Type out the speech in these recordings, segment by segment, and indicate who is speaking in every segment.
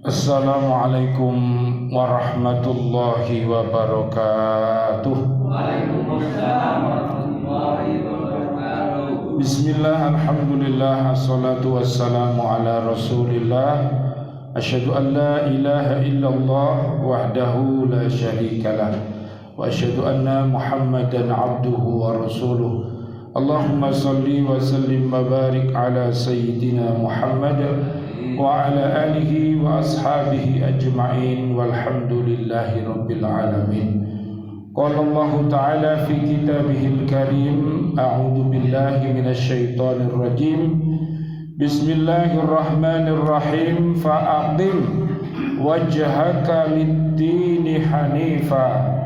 Speaker 1: Assalamualaikum warahmatullahi wabarakatuh.
Speaker 2: Waalaikumsalam warahmatullahi wabarakatuh.
Speaker 1: Bismillah, alhamdulillah, assalatu wassalamu ala rasulillah. Asyhadu an la ilaha illallah wahdahu la syarikalah, wa asyhadu anna Muhammadan abduhu wa rasuluh. Allahumma salli wa sallim wa barik ala sayyidina Muhammad wa ala alihi wa ashabihi ajma'in walhamdulillahi rabbil alamin. Qala Allah ta'ala fi kitabihil karim, a'udzu billahi minasy syaithanir rajim. Bismillahirrahmanirrahim. Fa'aqim wajhaka lid-dini hanifa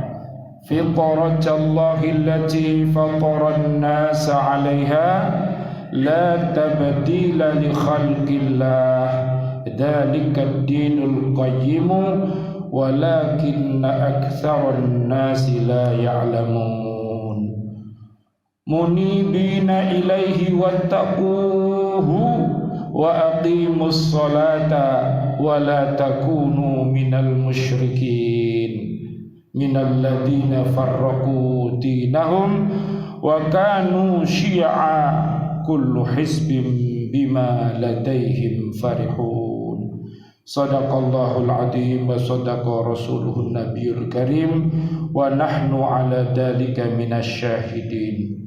Speaker 1: fitratallahi allati fataran nasa 'alaiha la tabdila li khalqillah dzalika ad-dinul qayyim walakinna aktsaran nasi la ya'lamun. Munibina ilaihi wattaquhu wa aqimus salata wa la takunu minal musyrikin minal ladzina farraqu dinahum wa kanu syi'a kullu hizbin bima ladaihim farihun. Sadaqallahul adzim wa sadaqa rasuluhun nabiyul karim wa nahnu ala dzalika minasyahidin.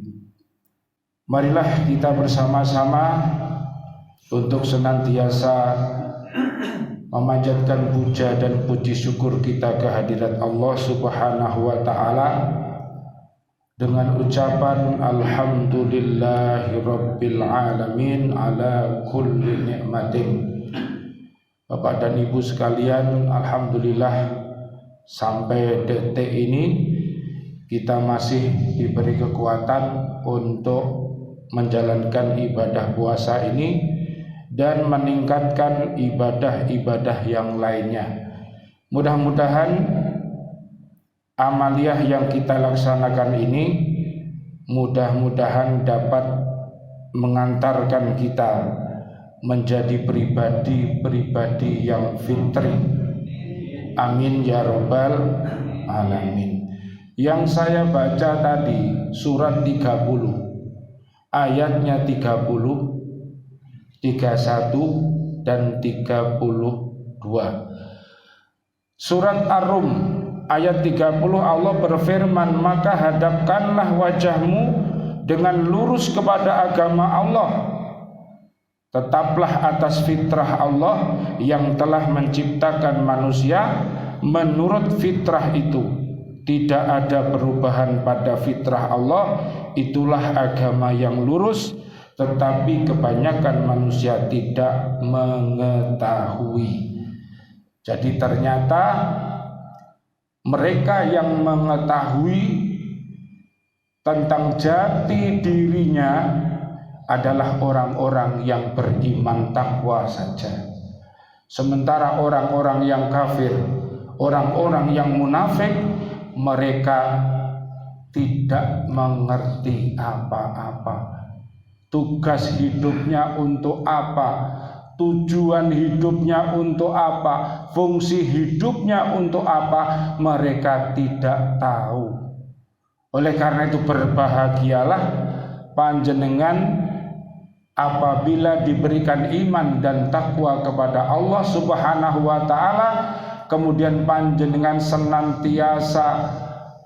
Speaker 1: Marilah kita bersama-sama untuk senantiasa memanjatkan puja dan puji syukur kita kehadirat Allah Subhanahu wa taala dengan ucapan alhamdulillahi rabbil alamin ala kulli ni'matin. Bapak dan Ibu sekalian, alhamdulillah sampai detik ini kita masih diberi kekuatan untuk menjalankan ibadah puasa ini dan meningkatkan ibadah-ibadah yang lainnya. Mudah-mudahan amaliyah yang kita laksanakan ini mudah-mudahan dapat mengantarkan kita menjadi pribadi-pribadi yang fitri. Amin ya rabbal alamin. Yang saya baca tadi surat 30 ayatnya 30, 31 dan 32. Surat Ar-Rum ayat 30 Allah berfirman, maka hadapkanlah wajahmu dengan lurus kepada agama Allah, tetaplah atas fitrah Allah yang telah menciptakan manusia menurut fitrah itu. Tidak ada perubahan pada fitrah Allah, itulah agama yang lurus, tetapi kebanyakan manusia tidak mengetahui. Jadi ternyata mereka yang mengetahui tentang jati dirinya adalah orang-orang yang beriman takwa saja. Sementara orang-orang yang kafir, orang-orang yang munafik, mereka tidak mengerti apa-apa. Tugas hidupnya untuk apa? Tujuan hidupnya untuk apa? Fungsi hidupnya untuk apa? Mereka tidak tahu. Oleh karena itu berbahagialah panjenengan apabila diberikan iman dan takwa kepada Allah Subhanahu wa taala, kemudian panjenengan senantiasa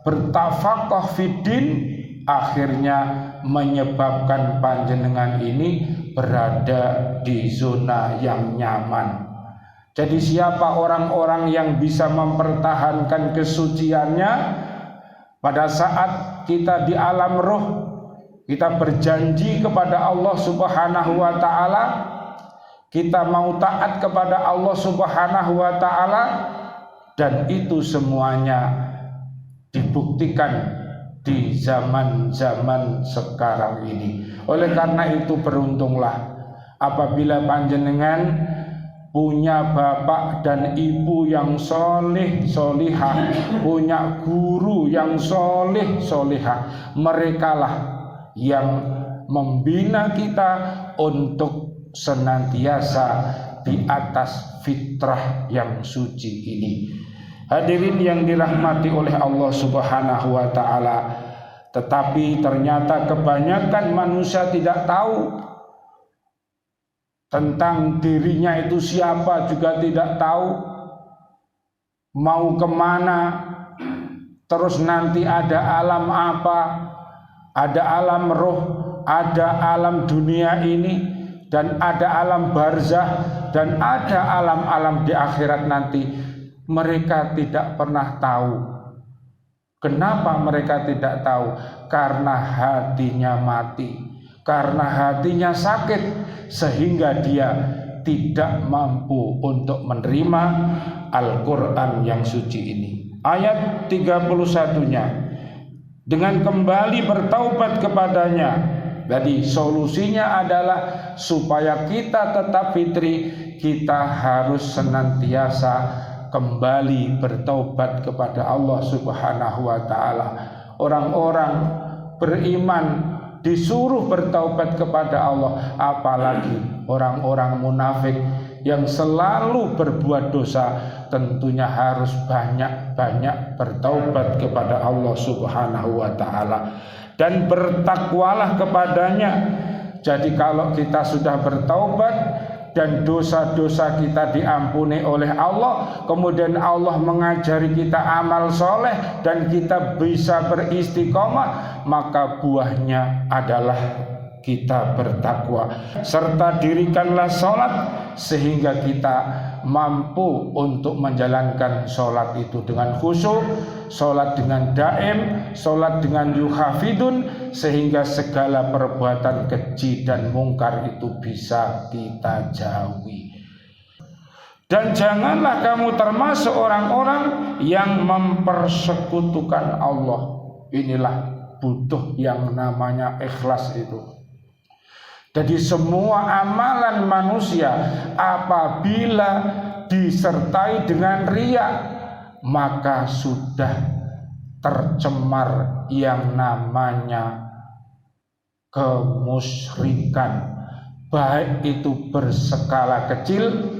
Speaker 1: bertafaqah fiddin, akhirnya menyebabkan panjenengan ini berada di zona yang nyaman. Jadi siapa orang-orang yang bisa mempertahankan kesuciannya pada saat kita di alam roh, kita berjanji kepada Allah Subhanahu wa taala, kita mau taat kepada Allah Subhanahu wa taala, dan itu semuanya dibuktikan di zaman-zaman sekarang ini. Oleh karena itu beruntunglah apabila panjenengan punya bapak dan ibu yang soleh solihah, punya guru yang soleh solihah. Merekalah yang membina kita untuk senantiasa di atas fitrah yang suci ini. Hadirin yang dirahmati oleh Allah Subhanahu wa ta'ala, tetapi ternyata kebanyakan manusia tidak tahu tentang dirinya itu siapa, juga tidak tahu mau kemana, terus nanti ada alam apa, ada alam roh, ada alam dunia ini, dan ada alam barzah, dan ada alam-alam di akhirat nanti. Mereka tidak pernah tahu. Kenapa mereka tidak tahu? Karena hatinya mati, karena hatinya sakit, sehingga dia tidak mampu untuk menerima Al-Quran yang suci ini. Ayat 31-nya, dengan kembali bertaubat kepadanya. Jadi solusinya adalah supaya kita tetap fitri, kita harus senantiasa kembali bertaubat kepada Allah Subhanahu wa ta'ala. Orang-orang beriman disuruh bertaubat kepada Allah, apalagi orang-orang munafik yang selalu berbuat dosa, tentunya harus banyak-banyak bertaubat kepada Allah Subhanahu wa ta'ala dan bertakwalah kepadanya. Jadi kalau kita sudah bertaubat dan dosa-dosa kita diampuni oleh Allah, kemudian Allah mengajari kita amal soleh dan kita bisa beristiqomah, maka buahnya adalah kita bertakwa. Serta dirikanlah sholat sehingga kita mampu untuk menjalankan sholat itu dengan khusyuk, sholat dengan daim, sholat dengan yuhafidun, sehingga segala perbuatan keji dan mungkar itu bisa kita jauhi. Dan janganlah kamu termasuk orang-orang yang mempersekutukan Allah. Inilah butuh yang namanya ikhlas itu. Jadi semua amalan manusia apabila disertai dengan riya, maka sudah tercemar yang namanya kemusyrikan, baik itu berskala kecil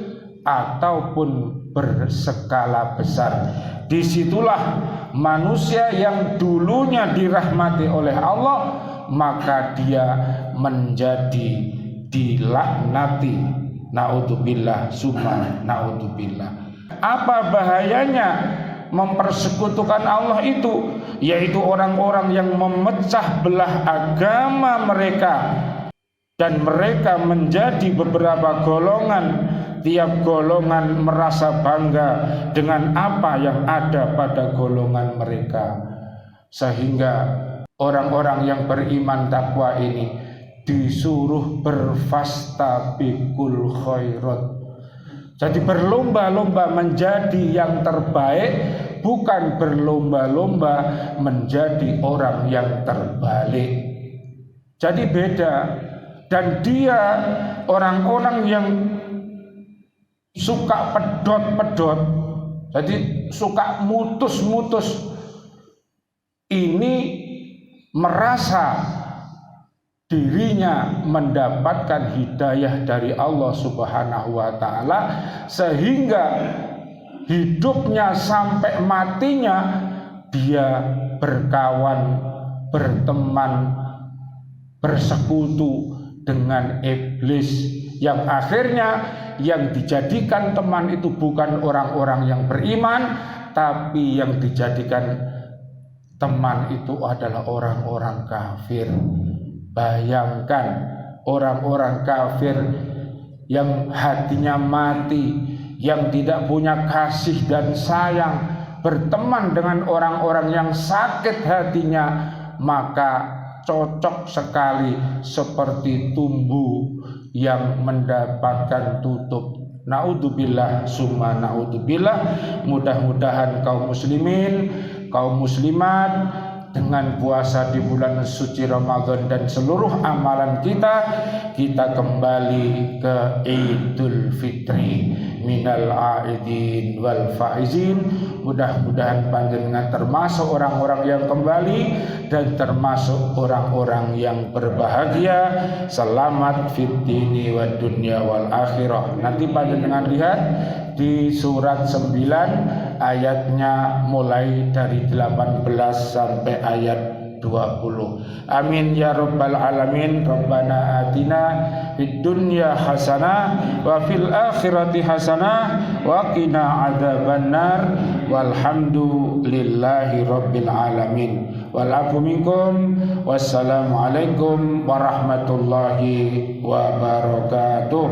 Speaker 1: ataupun berskala besar. Disitulah manusia yang dulunya dirahmati oleh Allah, maka dia menjadi dilaknati. Naudzubillah summa naudzubillah. Apa bahayanya mempersekutukan Allah itu? Yaitu orang-orang yang memecah belah agama mereka, dan mereka menjadi beberapa golongan. Tiap golongan merasa bangga dengan apa yang ada pada golongan mereka, sehingga orang-orang yang beriman takwa ini disuruh berfastabiqul khairat. Jadi berlomba-lomba menjadi yang terbaik, bukan berlomba-lomba menjadi orang yang terbalik. Jadi beda. Dan dia orang-orang yang suka pedot-pedot, jadi suka mutus-mutus, ini merasa dirinya mendapatkan hidayah dari Allah Subhanahu wa ta'ala, sehingga hidupnya sampai matinya dia berkawan, berteman, bersekutu dengan iblis, yang akhirnya yang dijadikan teman itu bukan orang-orang yang beriman, tapi yang dijadikan teman itu adalah orang-orang kafir. Bayangkan orang-orang kafir yang hatinya mati, yang tidak punya kasih dan sayang, berteman dengan orang-orang yang sakit hatinya, maka cocok sekali seperti tumbuh yang mendapatkan tutup. Naudzubillah summa naudzubillah. Mudah-mudahan kaum muslimin, kaum muslimat, dengan puasa di bulan suci Ramadan dan seluruh amalan kita kembali ke Idul Fitri. minal aidin wal faizin. Mudah-mudahan panjenengan termasuk orang-orang yang kembali dan termasuk orang-orang yang berbahagia, selamat fid dini wad dunya wal akhirah. Nanti panjenengan lihat di surat 9 ayatnya mulai dari 18 sampai ayat 20. Amin ya rabbal alamin. Rabbana atina fid dunya hasanah wa fil akhirati hasanah wa qina adzabannar walhamdulillahi rabbil alamin. Wal afu minkum. Wassalamu alaikum warahmatullahi wabarakatuh.